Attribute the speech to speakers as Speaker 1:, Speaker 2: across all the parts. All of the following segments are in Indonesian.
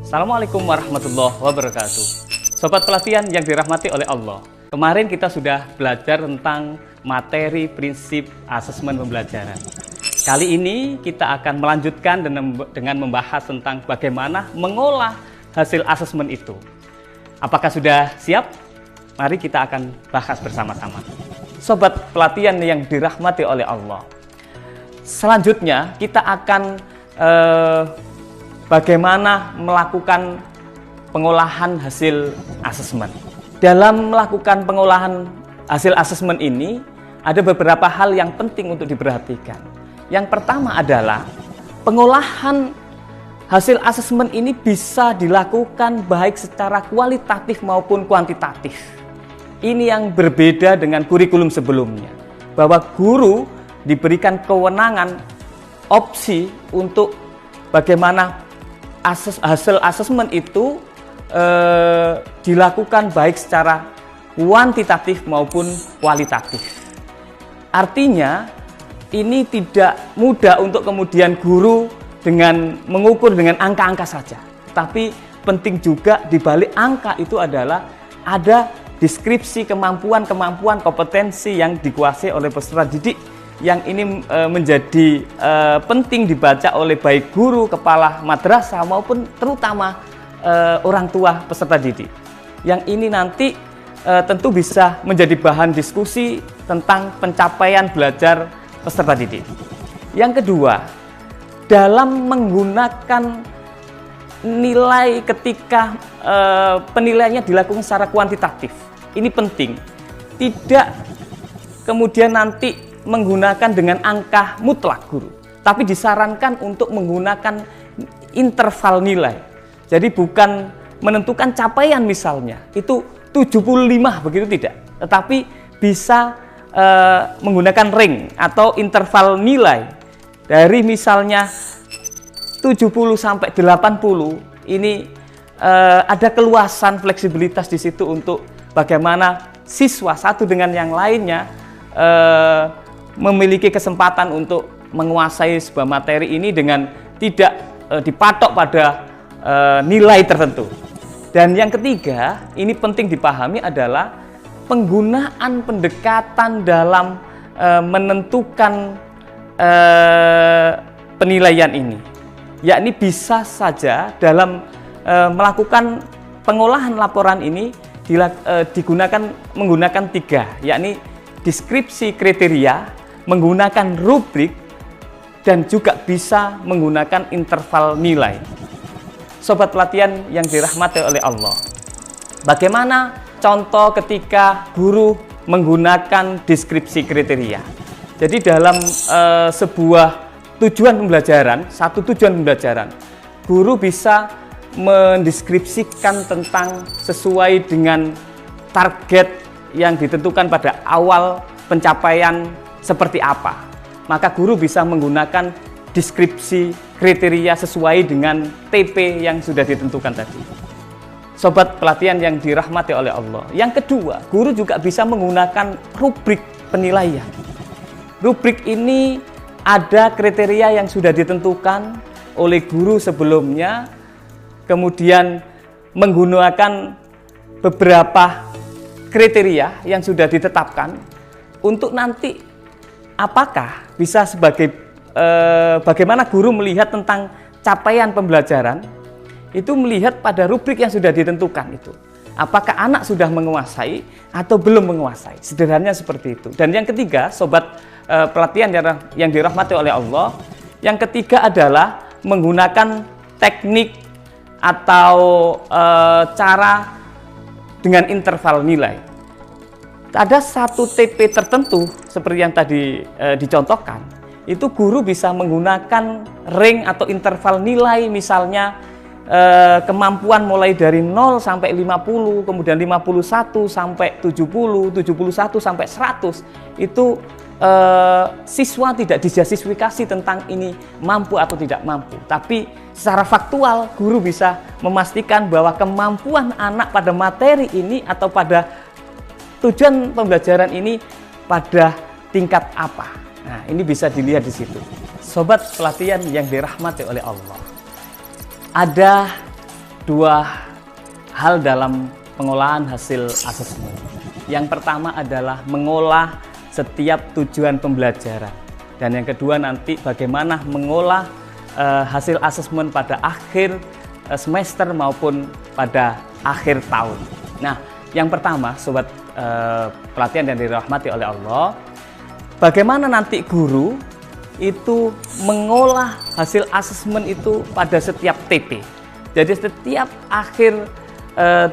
Speaker 1: Assalamualaikum warahmatullahi wabarakatuh. Sobat pelatihan yang dirahmati oleh Allah. Kemarin kita sudah belajar tentang materi prinsip asesmen pembelajaran. Kali ini kita akan melanjutkan dengan membahas tentang bagaimana mengolah hasil asesmen itu. Apakah sudah siap? Mari kita akan bahas bersama-sama. Sobat pelatihan yang dirahmati oleh Allah. Selanjutnya kita akan bagaimana melakukan pengolahan hasil asesmen. Dalam melakukan pengolahan hasil asesmen ini, ada beberapa hal yang penting untuk diperhatikan. Yang pertama adalah pengolahan hasil asesmen ini bisa dilakukan baik secara kualitatif maupun kuantitatif. Ini yang berbeda dengan kurikulum sebelumnya, bahwa guru diberikan kewenangan opsi untuk bagaimana hasil asesmen itu dilakukan baik secara kuantitatif maupun kualitatif. Artinya ini tidak mudah untuk kemudian guru dengan mengukur dengan angka-angka saja. Tapi penting juga di balik angka itu adalah ada deskripsi kemampuan kompetensi yang dikuasai oleh peserta didik, yang ini menjadi penting dibaca oleh baik guru, kepala madrasah maupun terutama orang tua peserta didik. Yang ini nanti tentu bisa menjadi bahan diskusi tentang pencapaian belajar peserta didik. Yang kedua, dalam menggunakan nilai ketika penilaiannya dilakukan secara kuantitatif, ini penting. Tidak kemudian nanti menggunakan dengan angka mutlak guru, tapi disarankan untuk menggunakan interval nilai. Jadi bukan menentukan capaian misalnya itu 75 begitu, tidak, tetapi bisa menggunakan range atau interval nilai dari misalnya 70 sampai 80. Ini ada keluasan fleksibilitas di situ untuk bagaimana siswa satu dengan yang lainnya memiliki kesempatan untuk menguasai sebuah materi ini dengan tidak dipatok pada nilai tertentu. Dan yang ketiga, ini penting dipahami adalah penggunaan pendekatan dalam menentukan penilaian ini. Yakni bisa saja dalam melakukan pengolahan laporan ini menggunakan tiga, yakni deskripsi kriteria, menggunakan rubrik, dan juga bisa menggunakan interval nilai. Sobat pelatihan yang dirahmati oleh Allah, bagaimana contoh ketika guru menggunakan deskripsi kriteria? Jadi dalam sebuah tujuan pembelajaran, satu tujuan pembelajaran, guru bisa mendeskripsikan tentang sesuai dengan target yang ditentukan pada awal pencapaian seperti apa. Maka guru bisa menggunakan deskripsi kriteria sesuai dengan TP yang sudah ditentukan tadi. Sobat pelatihan yang dirahmati oleh Allah. Yang kedua, guru juga bisa menggunakan rubrik penilaian. Rubrik ini ada kriteria yang sudah ditentukan oleh guru sebelumnya, kemudian menggunakan beberapa kriteria yang sudah ditetapkan untuk nanti apakah bisa sebagai bagaimana guru melihat tentang capaian pembelajaran itu melihat pada rubrik yang sudah ditentukan itu. Apakah anak sudah menguasai atau belum menguasai? Sederhananya seperti itu. Dan yang ketiga, sobat pelatihan yang dirahmati oleh Allah, yang ketiga adalah menggunakan teknik atau cara dengan interval nilai. Ada satu TP tertentu seperti yang tadi dicontohkan, itu guru bisa menggunakan range atau interval nilai, misalnya kemampuan mulai dari 0 sampai 50, kemudian 51 sampai 70, 71 sampai 100. Itu siswa tidak dijasifikasi tentang ini mampu atau tidak mampu, tapi secara faktual guru bisa memastikan bahwa kemampuan anak pada materi ini atau pada tujuan pembelajaran ini pada tingkat apa. Nah, ini bisa dilihat di situ. Sobat pelatihan yang dirahmati oleh Allah, Ada dua hal dalam pengolahan hasil asesmen. Yang pertama adalah mengolah setiap tujuan pembelajaran. Dan yang kedua nanti bagaimana mengolah hasil asesmen pada akhir semester maupun pada akhir tahun. Nah, yang pertama Sobat pelatihan yang dirahmati oleh Allah, bagaimana nanti guru itu mengolah hasil asesmen itu pada setiap TP. Jadi setiap akhir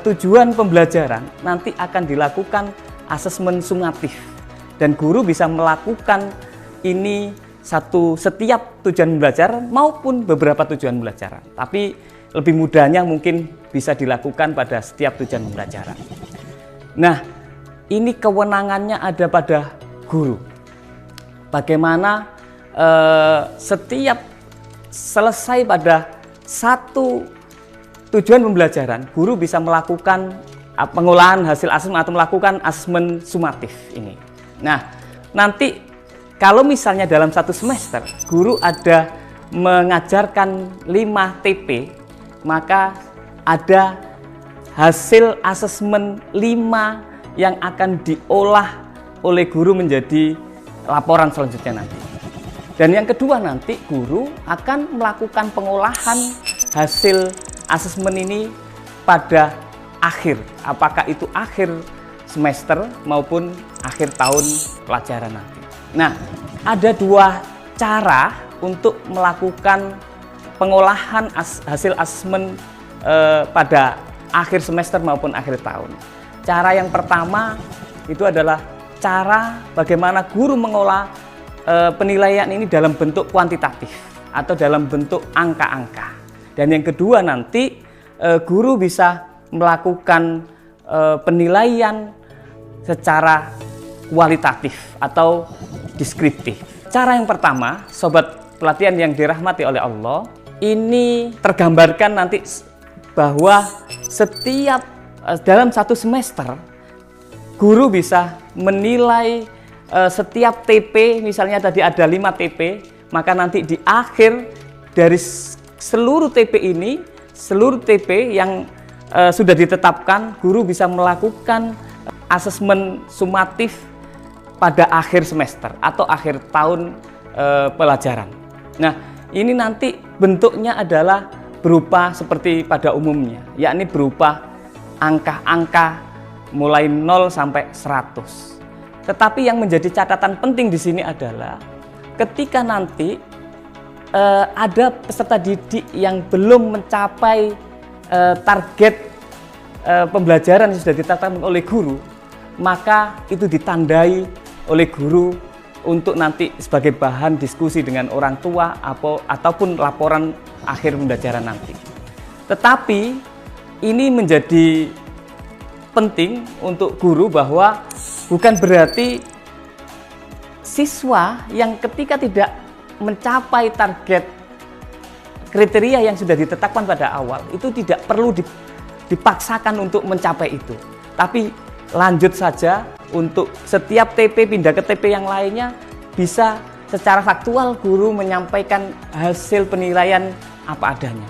Speaker 1: tujuan pembelajaran nanti akan dilakukan asesmen sumatif dan guru bisa melakukan ini setiap tujuan pembelajaran maupun beberapa tujuan pembelajaran. Tapi lebih mudahnya mungkin bisa dilakukan pada setiap tujuan pembelajaran. Nah, ini kewenangannya ada pada guru. Bagaimana setiap selesai pada satu tujuan pembelajaran, guru bisa melakukan pengolahan hasil asesmen atau melakukan asesmen sumatif ini. Nah, nanti kalau misalnya dalam satu semester guru ada mengajarkan 5 TP, maka ada hasil asesmen 5 yang akan diolah oleh guru menjadi laporan selanjutnya nanti. Dan yang kedua nanti guru akan melakukan pengolahan hasil asesmen ini pada akhir, apakah itu akhir semester maupun akhir tahun pelajaran nanti. Nah, ada dua cara untuk melakukan pengolahan hasil asesmen pada akhir semester maupun akhir tahun. Cara yang pertama itu adalah cara bagaimana guru mengolah penilaian ini dalam bentuk kuantitatif atau dalam bentuk angka-angka. Dan yang kedua nanti guru bisa melakukan penilaian secara kualitatif atau deskriptif. Cara yang pertama, Sobat pelatihan yang dirahmati oleh Allah, ini tergambarkan nanti bahwa setiap dalam satu semester guru bisa menilai setiap TP, misalnya tadi ada 5 TP, maka nanti di akhir dari seluruh TP ini, seluruh TP yang sudah ditetapkan, guru bisa melakukan asesmen sumatif pada akhir semester atau akhir tahun pelajaran. Nah, ini nanti bentuknya adalah berupa seperti pada umumnya, yakni berupa angka-angka mulai 0 sampai 100. Tetapi yang menjadi catatan penting di sini adalah ketika nanti ada peserta didik yang belum mencapai target pembelajaran yang sudah ditetapkan oleh guru, maka itu ditandai oleh guru untuk nanti sebagai bahan diskusi dengan orang tua ataupun laporan akhir pembelajaran nanti. Tetapi ini menjadi penting untuk guru bahwa bukan berarti siswa yang ketika tidak mencapai target kriteria yang sudah ditetapkan pada awal itu tidak perlu dipaksakan untuk mencapai itu. Tapi lanjut saja untuk setiap TP pindah ke TP yang lainnya, bisa secara faktual guru menyampaikan hasil penilaian apa adanya.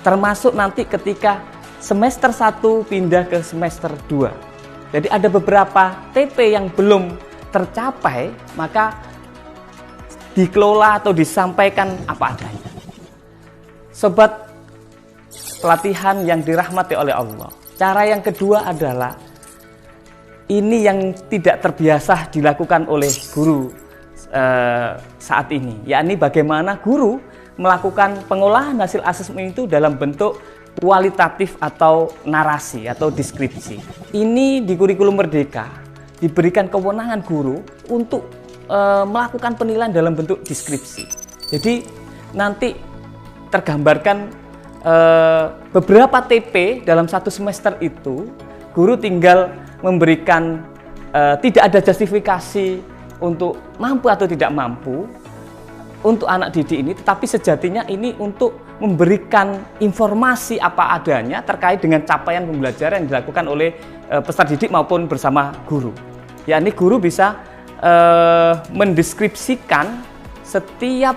Speaker 1: Termasuk nanti ketika semester 1 pindah ke semester 2. Jadi ada beberapa TP yang belum tercapai, maka dikelola atau disampaikan apa adanya. Sobat pelatihan yang dirahmati oleh Allah, cara yang kedua adalah ini yang tidak terbiasa dilakukan oleh guru saat ini, yakni bagaimana guru melakukan pengolahan hasil asesmen itu dalam bentuk kualitatif atau narasi atau deskripsi. Ini di kurikulum Merdeka diberikan kewenangan guru untuk melakukan penilaian dalam bentuk deskripsi. Jadi nanti tergambarkan beberapa TP dalam satu semester itu, guru tinggal memberikan tidak ada justifikasi untuk mampu atau tidak mampu untuk anak didik ini, tetapi sejatinya ini untuk memberikan informasi apa adanya terkait dengan capaian pembelajaran yang dilakukan oleh peserta didik maupun bersama guru. Yakni guru bisa mendeskripsikan setiap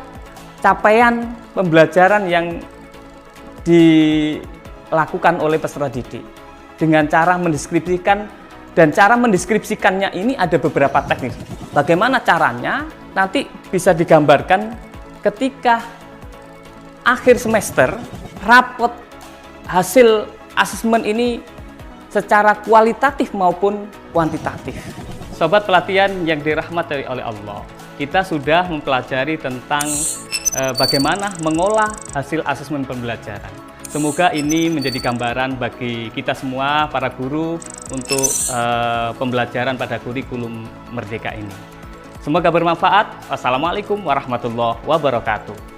Speaker 1: capaian pembelajaran yang dilakukan oleh peserta didik dengan cara mendeskripsikan, dan cara mendeskripsikannya ini ada beberapa teknik. Bagaimana caranya nanti bisa digambarkan ketika akhir semester rapot hasil asesmen ini secara kualitatif maupun kuantitatif. Sobat pelatihan yang dirahmati oleh Allah, kita sudah mempelajari tentang bagaimana mengolah hasil asesmen pembelajaran. Semoga ini menjadi gambaran bagi kita semua, para guru, untuk pembelajaran pada kurikulum Merdeka ini. Semoga bermanfaat. Wassalamualaikum warahmatullahi wabarakatuh.